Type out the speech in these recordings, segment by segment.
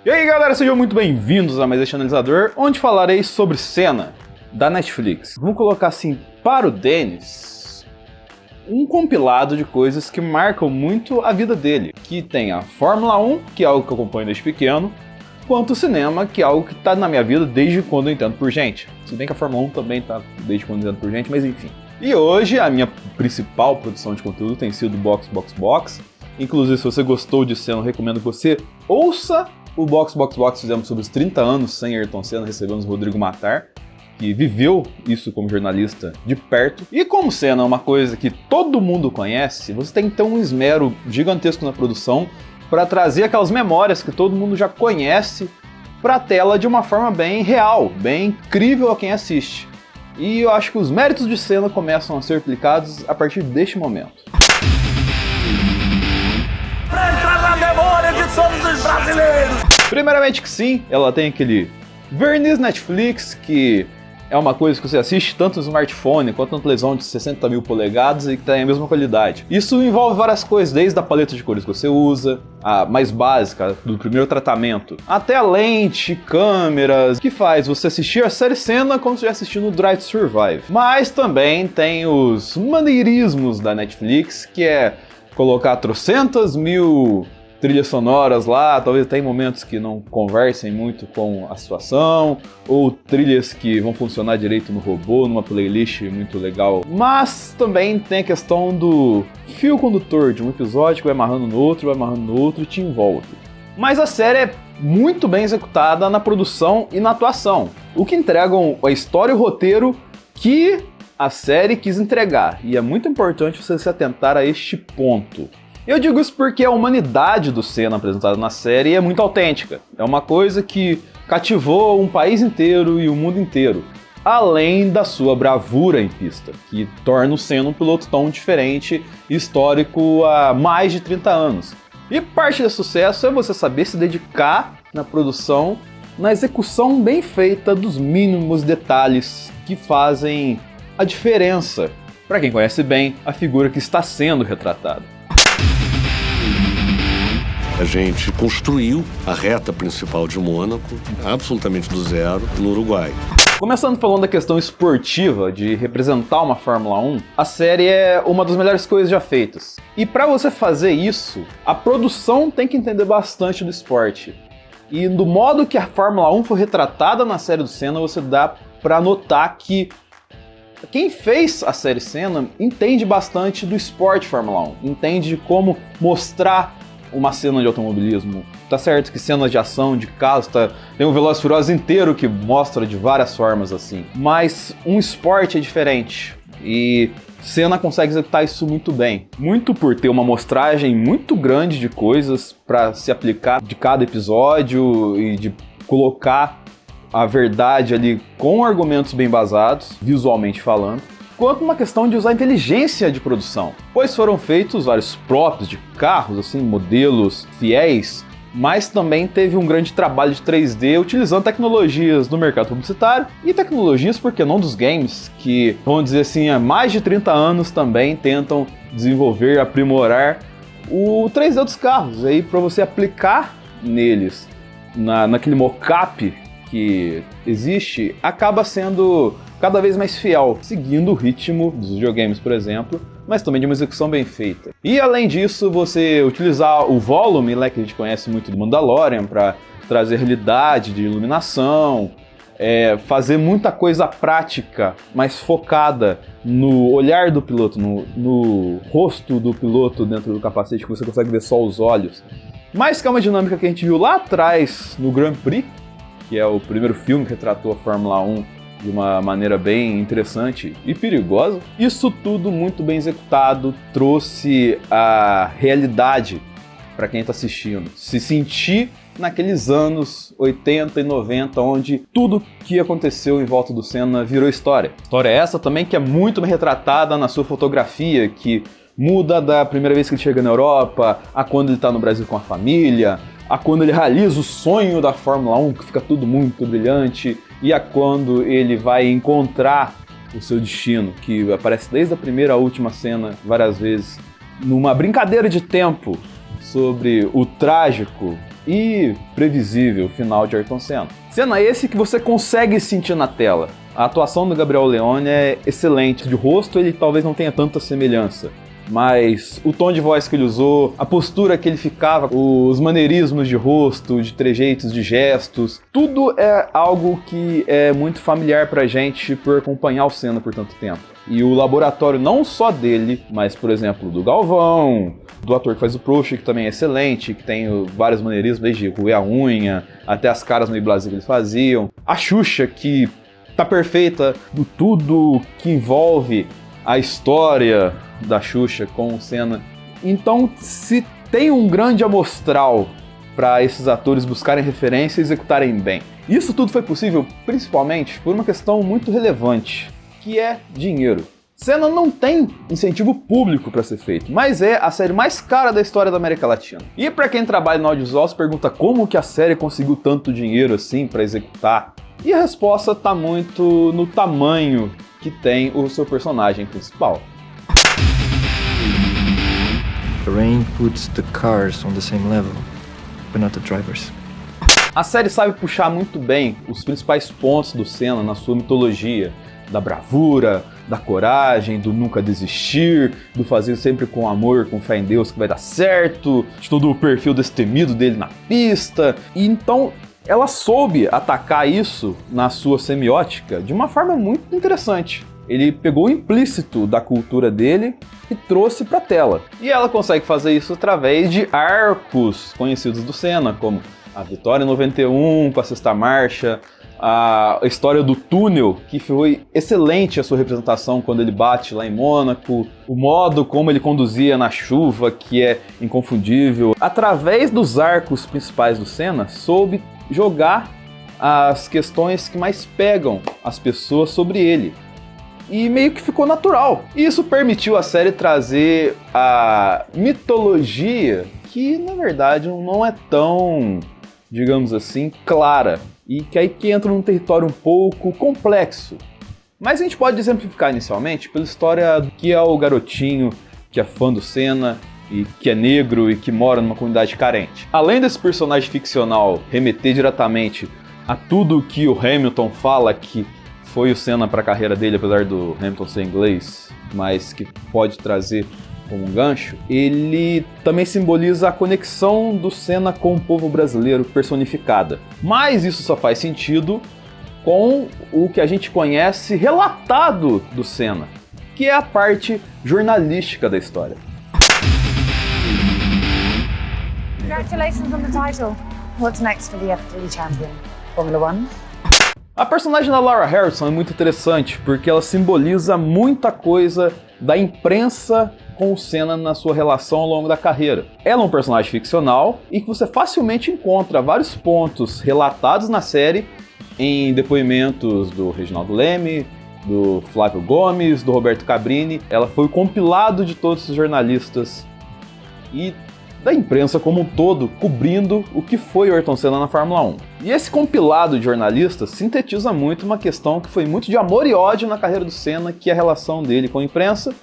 E aí galera, sejam muito bem-vindos a mais este analisador, onde falarei sobre Senna, da Netflix. Vamos colocar assim, para o Denis, um compilado de coisas que marcam muito a vida dele. Que tem a Fórmula 1, que é algo que eu acompanho desde pequeno, quanto o cinema, que é algo que tá na minha vida desde quando eu entendo por gente. Se bem que a Fórmula 1 também tá desde quando eu entendo por gente, mas enfim. E hoje a minha principal produção de conteúdo tem sido Box. Inclusive, se você gostou de Senna, eu recomendo que você ouça o Box. Fizemos sobre os 30 anos sem Ayrton Senna, recebemos o Rodrigo Matar, que viveu isso como jornalista de perto. E como Senna é uma coisa que todo mundo conhece, você tem que ter um esmero gigantesco na produção para trazer aquelas memórias que todo mundo já conhece para a tela de uma forma bem real, bem incrível a quem assiste. E eu acho que os méritos de Senna começam a ser aplicados a partir deste momento. De todos os brasileiros. Primeiramente que sim, ela tem aquele verniz Netflix, que é uma coisa que você assiste tanto no smartphone quanto na televisão de 60 mil polegadas e que tem a mesma qualidade. Isso envolve várias coisas, desde a paleta de cores que você usa, a mais básica, do primeiro tratamento, até a lente, câmeras, que faz você assistir a série Senna como se estivesse assistindo Drive to Survive. Mas também tem os maneirismos da Netflix, que é colocar trocentas mil trilhas sonoras lá, talvez tem momentos que não conversem muito com a situação, ou trilhas que vão funcionar direito no robô, numa playlist muito legal. Mas também tem a questão do fio condutor de um episódio que vai amarrando no outro e te envolve. Mas a série é muito bem executada na produção e na atuação, o que entregam a história e o roteiro que a série quis entregar, e é muito importante você se atentar a este ponto. Eu digo isso porque a humanidade do Senna apresentada na série é muito autêntica. É uma coisa que cativou um país inteiro e o mundo inteiro, além da sua bravura em pista, que torna o Senna um piloto tão diferente e histórico há mais de 30 anos. E parte desse sucesso é você saber se dedicar na produção, na execução bem feita dos mínimos detalhes que fazem a diferença para quem conhece bem a figura que está sendo retratada. A gente construiu a reta principal de Mônaco, absolutamente do zero, no Uruguai. Começando falando da questão esportiva, de representar uma Fórmula 1, a série é uma das melhores coisas já feitas. E para você fazer isso, a produção tem que entender bastante do esporte. E do modo que a Fórmula 1 foi retratada na série do Senna, você dá para notar que quem fez a série Senna entende bastante do esporte Fórmula 1, entende como mostrar uma cena de automobilismo. Tá certo que cenas de ação, de carros, tem um Velozes e Furiosos inteiro que mostra de várias formas assim. Mas um esporte é diferente e Senna consegue executar isso muito bem. Muito por ter uma amostragem muito grande de coisas para se aplicar de cada episódio e de colocar a verdade ali com argumentos bem basados, visualmente falando, quanto uma questão de usar inteligência de produção, pois foram feitos vários props de carros, assim, modelos fiéis, mas também teve um grande trabalho de 3D utilizando tecnologias do mercado publicitário e tecnologias, por que não, dos games, que, vamos dizer assim, há mais de 30 anos também tentam desenvolver, aprimorar o 3D dos carros, aí para você aplicar neles, naquele mockup que existe, acaba sendo cada vez mais fiel, seguindo o ritmo dos videogames, por exemplo, mas também de uma execução bem feita. E além disso, você utilizar o volume, né, que a gente conhece muito do Mandalorian, para trazer realidade de iluminação, fazer muita coisa prática, mais focada no olhar do piloto, no rosto do piloto dentro do capacete, que você consegue ver só os olhos. Mas que é uma dinâmica que a gente viu lá atrás no Grand Prix, que é o primeiro filme que retratou a Fórmula 1 de uma maneira bem interessante e perigosa. Isso tudo muito bem executado, trouxe a realidade para quem está assistindo. Se sentir naqueles anos 80 e 90, onde tudo que aconteceu em volta do Senna virou história. História essa também que é muito bem retratada na sua fotografia, que muda da primeira vez que ele chega na Europa, a quando ele está no Brasil com a família, a quando ele realiza o sonho da Fórmula 1, que fica tudo muito brilhante, e a quando ele vai encontrar o seu destino, que aparece desde a primeira à última cena várias vezes, numa brincadeira de tempo sobre o trágico e previsível final de Ayrton Senna. Senna esse que você consegue sentir na tela. A atuação do Gabriel Leone é excelente. De rosto ele talvez não tenha tanta semelhança, mas o tom de voz que ele usou, a postura que ele ficava, os maneirismos de rosto, de trejeitos, de gestos, tudo é algo que é muito familiar pra gente por acompanhar o Senna por tanto tempo. E o laboratório não só dele, mas, por exemplo, do Galvão, do ator que faz o Proust, que também é excelente, que tem vários maneirismos, desde roer a unha, até as caras meio blasé que eles faziam. A Xuxa, que tá perfeita, tudo que envolve a história da Xuxa com o Senna. Então, se tem um grande amostral para esses atores buscarem referência e executarem bem. Isso tudo foi possível principalmente por uma questão muito relevante, que é dinheiro. Senna não tem incentivo público para ser feito, mas é a série mais cara da história da América Latina. E para quem trabalha no audiovisual se pergunta como que a série conseguiu tanto dinheiro assim para executar. E a resposta tá muito no tamanho que tem o seu personagem principal. The rain puts the cars on the same level, but not the drivers. A série sabe puxar muito bem os principais pontos do Senna na sua mitologia, da bravura, da coragem, do nunca desistir, do fazer sempre com amor, com fé em Deus que vai dar certo, de todo o perfil destemido dele na pista. E então ela soube atacar isso na sua semiótica de uma forma muito interessante. Ele pegou o implícito da cultura dele e trouxe para a tela. E ela consegue fazer isso através de arcos conhecidos do Senna, como a vitória em 91 com a Sexta Marcha, a história do túnel, que foi excelente a sua representação quando ele bate lá em Mônaco, o modo como ele conduzia na chuva, que é inconfundível. Através dos arcos principais do Senna, soube jogar as questões que mais pegam as pessoas sobre ele. E meio que ficou natural. E isso permitiu a série trazer a mitologia que, na verdade, não é tão, digamos assim, clara. E que aí que entra num território um pouco complexo. Mas a gente pode exemplificar inicialmente pela história que é o garotinho que é fã do Senna e que é negro e que mora numa comunidade carente. Além desse personagem ficcional remeter diretamente a tudo que o Hamilton fala que foi o Senna para a carreira dele, apesar do Hamilton ser inglês, mas que pode trazer como um gancho, ele também simboliza a conexão do Senna com o povo brasileiro personificada. Mas isso só faz sentido com o que a gente conhece relatado do Senna, que é a parte jornalística da história. Congratulations on the title. What's next for the F3 champion? Formula One? A personagem da Laura Harrison é muito interessante porque ela simboliza muita coisa da imprensa com o Senna na sua relação ao longo da carreira. Ela é um personagem ficcional e que você facilmente encontra vários pontos relatados na série em depoimentos do Reginaldo Leme, do Flávio Gomes, do Roberto Cabrini. Ela foi o compilado de todos os jornalistas e da imprensa como um todo, cobrindo o que foi o Ayrton Senna na Fórmula 1. E esse compilado de jornalistas sintetiza muito uma questão que foi muito de amor e ódio na carreira do Senna, que é a relação dele com a imprensa.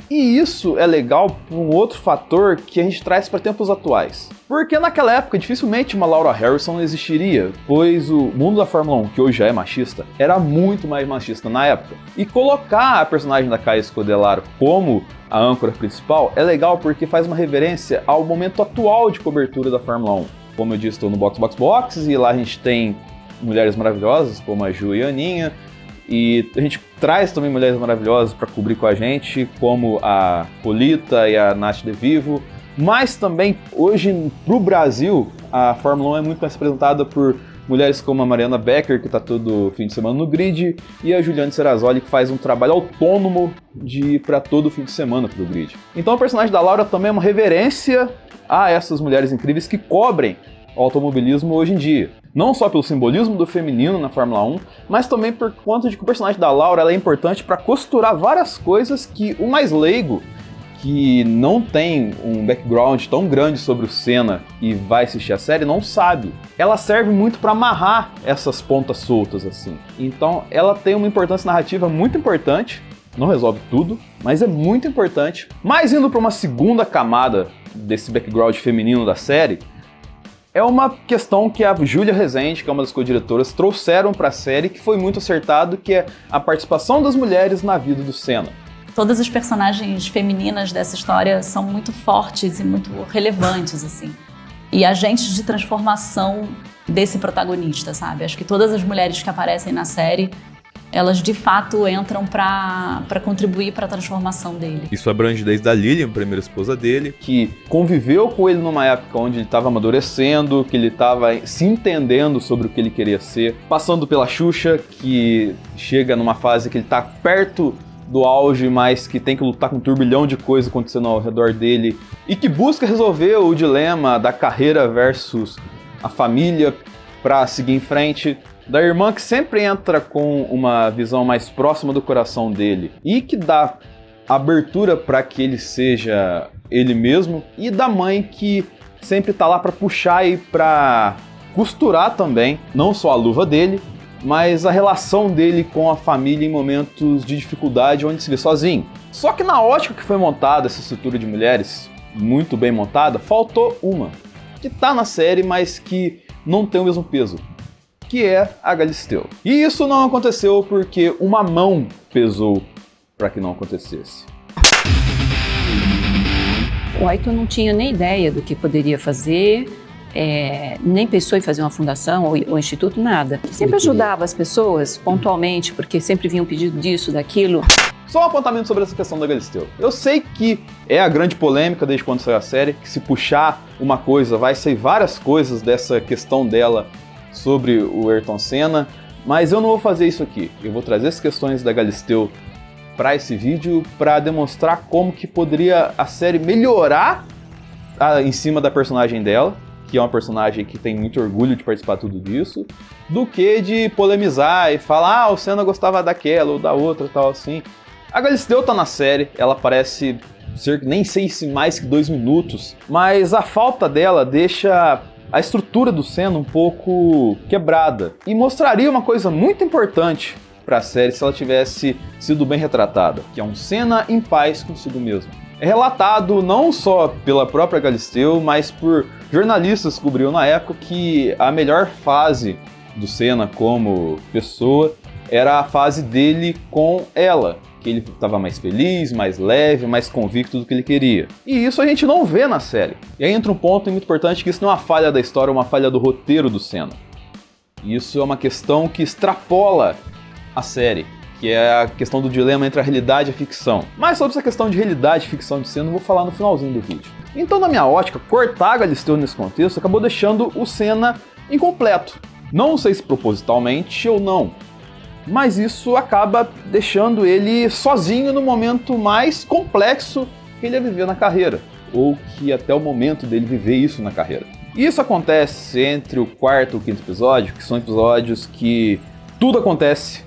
E isso é legal por um outro fator que a gente traz para tempos atuais. Porque naquela época dificilmente uma Laura Harrison existiria, pois o mundo da Fórmula 1, que hoje já é machista, era muito mais machista na época. E colocar a personagem da Kaia Scodelario como a âncora principal é legal porque faz uma reverência ao momento atual de cobertura da Fórmula 1. Como eu disse, estou no Box e lá a gente tem mulheres maravilhosas como a Ju e a Aninha. E a gente traz também mulheres maravilhosas para cobrir com a gente, como a Polita e a Nath De Vivo. Mas também, hoje, para o Brasil, a Fórmula 1 é muito mais representada por mulheres como a Mariana Becker, que está todo fim de semana no grid, e a Juliane Serrazoli, que faz um trabalho autônomo de ir para todo fim de semana para o grid. Então o personagem da Laura também é uma reverência a essas mulheres incríveis que cobrem o automobilismo hoje em dia. Não só pelo simbolismo do feminino na Fórmula 1, mas também por conta de que o personagem da Laura ela é importante para costurar várias coisas que o mais leigo, que não tem um background tão grande sobre o Senna e vai assistir a série, não sabe. Ela serve muito para amarrar essas pontas soltas, assim. Então ela tem uma importância narrativa muito importante, não resolve tudo, mas é muito importante. Mas indo para uma segunda camada desse background feminino da série, é uma questão que a Júlia Rezende, que é uma das co-diretoras, trouxeram para a série, que foi muito acertado, que é a participação das mulheres na vida do Senna. Todas as personagens femininas dessa história são muito fortes e muito relevantes, assim. E agentes de transformação desse protagonista, sabe? Acho que todas as mulheres que aparecem na série, elas de fato entram para contribuir para a transformação dele. Isso abrange desde a Lilian, primeira esposa dele, que conviveu com ele numa época onde ele estava amadurecendo, que ele estava se entendendo sobre o que ele queria ser, passando pela Xuxa, que chega numa fase que ele está perto do auge, mas que tem que lutar com um turbilhão de coisas acontecendo ao redor dele, e que busca resolver o dilema da carreira versus a família para seguir em frente. Da irmã que sempre entra com uma visão mais próxima do coração dele e que dá abertura para que ele seja ele mesmo, e da mãe que sempre tá lá para puxar e para costurar também, não só a luva dele, mas a relação dele com a família em momentos de dificuldade onde se vê sozinho. Só que na ótica que foi montada essa estrutura de mulheres, muito bem montada, faltou uma, que tá na série, mas que não tem o mesmo peso, que é a Galisteu. E isso não aconteceu porque uma mão pesou para que não acontecesse. O Ayrton não tinha nem ideia do que poderia fazer, nem pensou em fazer uma fundação ou instituto, nada. Sempre ajudava as pessoas pontualmente, porque sempre vinha um pedido disso, daquilo. Só um apontamento sobre essa questão da Galisteu. Eu sei que é a grande polêmica desde quando saiu a série, que se puxar uma coisa vai sair várias coisas dessa questão dela sobre o Ayrton Senna, mas eu não vou fazer isso aqui. Eu vou trazer as questões da Galisteu para esse vídeo para demonstrar como que poderia a série melhorar em cima da personagem dela, que é uma personagem que tem muito orgulho de participar de tudo disso, do que de polemizar e falar, o Senna gostava daquela ou da outra, tal assim. A Galisteu tá na série, ela aparece nem sei se mais que 2 minutos, mas a falta dela deixa a estrutura do Senna um pouco quebrada e mostraria uma coisa muito importante para a série se ela tivesse sido bem retratada, que é um Senna em paz consigo mesmo. É relatado não só pela própria Galisteu, mas por jornalistas que cobriram na época que a melhor fase do Senna como pessoa era a fase dele com ela, que ele estava mais feliz, mais leve, mais convicto do que ele queria. E isso a gente não vê na série. E aí entra um ponto muito importante, que isso não é uma falha da história, é uma falha do roteiro do Senna. E isso é uma questão que extrapola a série, que é a questão do dilema entre a realidade e a ficção. Mas sobre essa questão de realidade e ficção de Senna eu vou falar no finalzinho do vídeo. Então, na minha ótica, cortar a Galisteu nesse contexto acabou deixando o Senna incompleto. Não sei se propositalmente ou não, mas isso acaba deixando ele sozinho no momento mais complexo que ele ia viver na carreira, ou que até o momento dele viver isso na carreira. Isso acontece entre o 4º e o 5º episódio, que são episódios que tudo acontece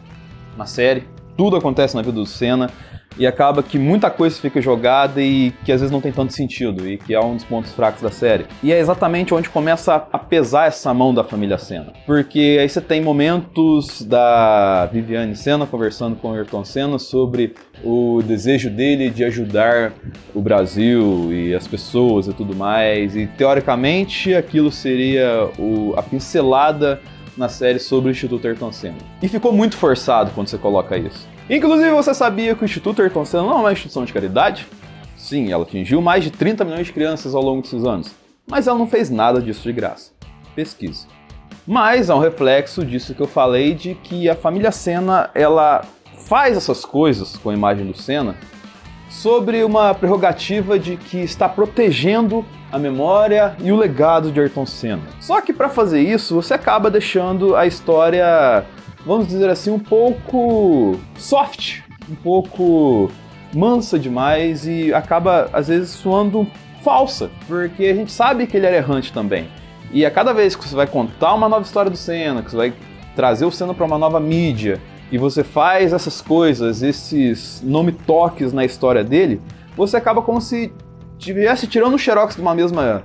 na série, tudo acontece na vida do Senna, e acaba que muita coisa fica jogada e que às vezes não tem tanto sentido, e que é um dos pontos fracos da série. E é exatamente onde começa a pesar essa mão da família Senna. Porque aí você tem momentos da Viviane Senna conversando com o Ayrton Senna sobre o desejo dele de ajudar o Brasil e as pessoas e tudo mais, e teoricamente aquilo seria a pincelada na série sobre o Instituto Ayrton Senna. E ficou muito forçado quando você coloca isso. Inclusive, você sabia que o Instituto Ayrton Senna não é uma instituição de caridade? Sim, ela atingiu mais de 30 milhões de crianças ao longo desses anos, mas ela não fez nada disso de graça. Pesquise. Mas é um reflexo disso que eu falei, de que a família Senna, ela faz essas coisas com a imagem do Senna sobre uma prerrogativa de que está protegendo a memória e o legado de Ayrton Senna. Só que para fazer isso, você acaba deixando a história, vamos dizer assim, um pouco soft, um pouco mansa demais, e acaba às vezes soando falsa, porque a gente sabe que ele era errante também. E a cada vez que você vai contar uma nova história do Senna, que você vai trazer o Senna para uma nova mídia, e você faz essas coisas, esses nome-toques na história dele, você acaba como se estivesse tirando um xerox de uma mesma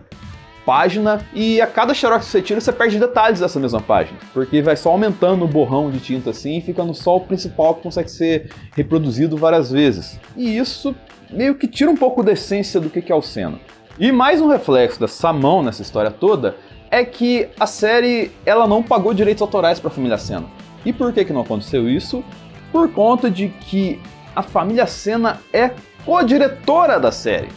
página, e a cada xerox que você tira, você perde detalhes dessa mesma página, porque vai só aumentando o borrão de tinta assim, e ficando só o principal que consegue ser reproduzido várias vezes. E isso meio que tira um pouco da essência do que é o Senna. E mais um reflexo dessa mão nessa história toda é que a série ela não pagou direitos autorais para a família Senna. E por que não aconteceu isso? Por conta de que a família Senna é co-diretora da série.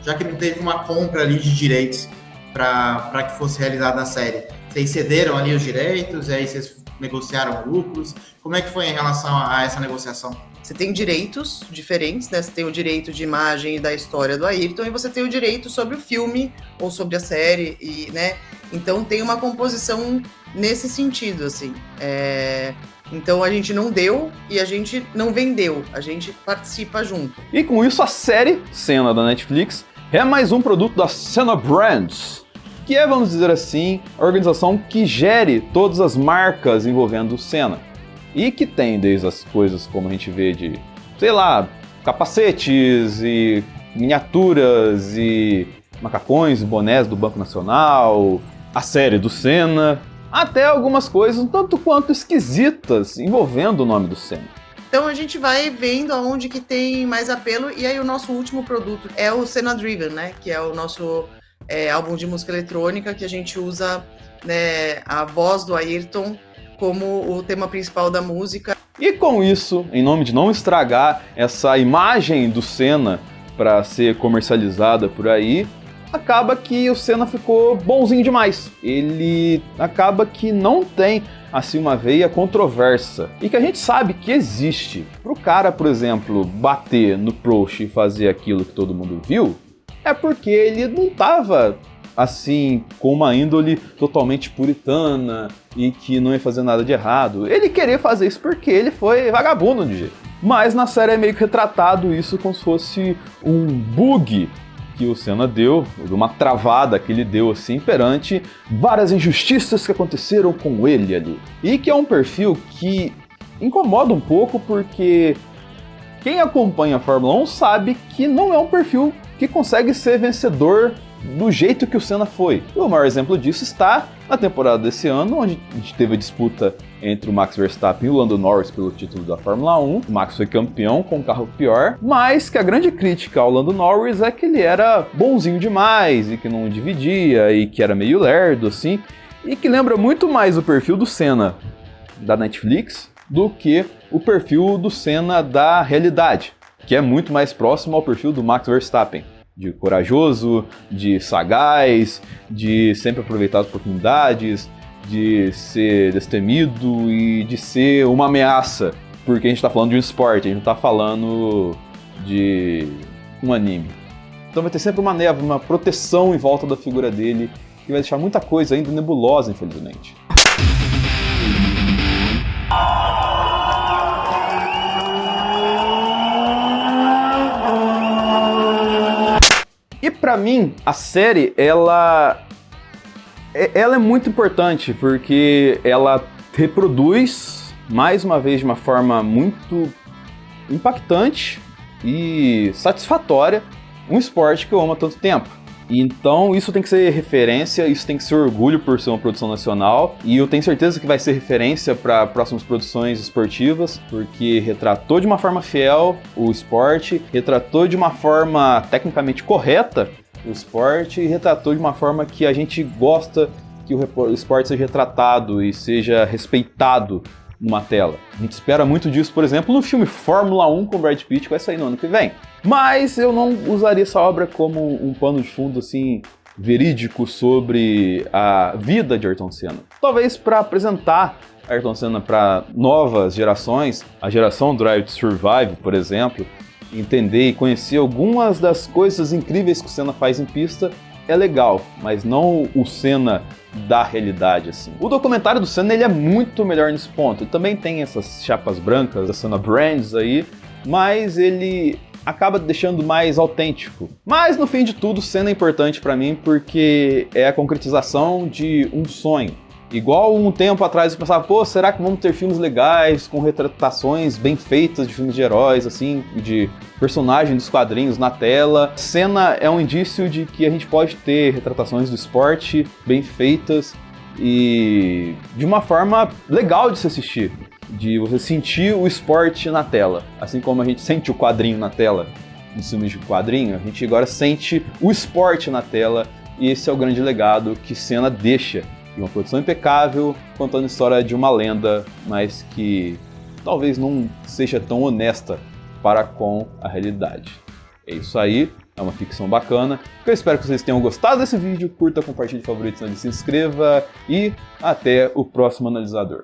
Já que não teve uma compra ali de direitos para que fosse realizada a série, vocês cederam ali os direitos, e aí vocês negociaram lucros? Como é que foi em relação a essa negociação? Você tem direitos diferentes, né? Você tem o direito de imagem e da história do Ayrton, e você tem o direito sobre o filme ou sobre a série, e, né? Então tem uma composição nesse sentido, assim. Então a gente não deu e a gente não vendeu, a gente participa junto. E com isso a série Senna da Netflix é mais um produto da Senna Brands, que é, vamos dizer assim, a organização que gere todas as marcas envolvendo o Senna. E que tem desde as coisas como a gente vê de, sei lá, capacetes e miniaturas e macacões e bonés do Banco Nacional, a série do Senna, até algumas coisas um tanto quanto esquisitas envolvendo o nome do Senna. Então a gente vai vendo aonde que tem mais apelo, e aí o nosso último produto é o Senna Driven, né? Que é o nosso álbum de música eletrônica, que a gente usa, né, a voz do Ayrton como o tema principal da música. E com isso, em nome de não estragar essa imagem do Senna para ser comercializada por aí, acaba que o Senna ficou bonzinho demais. Ele acaba que não tem assim uma veia controversa e que a gente sabe que existe. Pro cara, por exemplo, bater no Proust e fazer aquilo que todo mundo viu, é porque ele não tava assim, com uma índole totalmente puritana e que não ia fazer nada de errado. Ele queria fazer isso porque ele foi vagabundo de jeito. Mas na série é meio que retratado isso como se fosse um bug que o Senna deu, uma travada que ele deu assim perante várias injustiças que aconteceram com ele ali. E que é um perfil que incomoda um pouco porque quem acompanha a Fórmula 1 sabe que não é um perfil que consegue ser vencedor do jeito que o Senna foi. E o maior exemplo disso está na temporada desse ano, onde a gente teve a disputa entre o Max Verstappen e o Lando Norris pelo título da Fórmula 1. O Max foi campeão com um carro pior, mas que a grande crítica ao Lando Norris é que ele era bonzinho demais e que não dividia e que era meio lerdo, assim, e que lembra muito mais o perfil do Senna da Netflix do que o perfil do Senna da realidade, que é muito mais próximo ao perfil do Max Verstappen. De corajoso, de sagaz, de sempre aproveitar as oportunidades, de ser destemido e de ser uma ameaça. Porque a gente tá falando de um esporte, a gente não tá falando de um anime. Então vai ter sempre uma névoa, uma proteção em volta da figura dele, que vai deixar muita coisa ainda nebulosa, infelizmente. E pra mim, a série, ela é muito importante, porque ela reproduz, mais uma vez, de uma forma muito impactante e satisfatória, um esporte que eu amo há tanto tempo. Então isso tem que ser referência, isso tem que ser orgulho por ser uma produção nacional, e eu tenho certeza que vai ser referência para próximas produções esportivas, porque retratou de uma forma fiel o esporte, retratou de uma forma tecnicamente correta o esporte e retratou de uma forma que a gente gosta que o esporte seja retratado e seja respeitado numa tela. A gente espera muito disso, por exemplo, no filme Fórmula 1 com Brad Pitt, que vai sair no ano que vem. Mas eu não usaria essa obra como um pano de fundo assim verídico sobre a vida de Ayrton Senna. Talvez para apresentar Ayrton Senna para novas gerações, a geração Drive to Survive, por exemplo, entender e conhecer algumas das coisas incríveis que o Senna faz em pista é legal, mas não o Senna da realidade, assim. O documentário do Senna, ele é muito melhor nesse ponto. Ele também tem essas chapas brancas da Senna Brands aí, mas ele acaba deixando mais autêntico. Mas no fim de tudo, Senna é importante pra mim porque é a concretização de um sonho. Igual um tempo atrás eu pensava, pô, será que vamos ter filmes legais com retratações bem feitas de filmes de heróis, assim, de personagens dos quadrinhos na tela? Senna é um indício de que a gente pode ter retratações do esporte bem feitas e de uma forma legal de se assistir, de você sentir o esporte na tela, assim como a gente sente o quadrinho na tela nos filmes de quadrinho, a gente agora sente o esporte na tela e esse é o grande legado que Senna deixa. E uma produção impecável, contando a história de uma lenda, mas que talvez não seja tão honesta para com a realidade. É isso aí, é uma ficção bacana. Eu espero que vocês tenham gostado desse vídeo, curta, compartilhe, favorite, se inscreva e até o próximo analisador.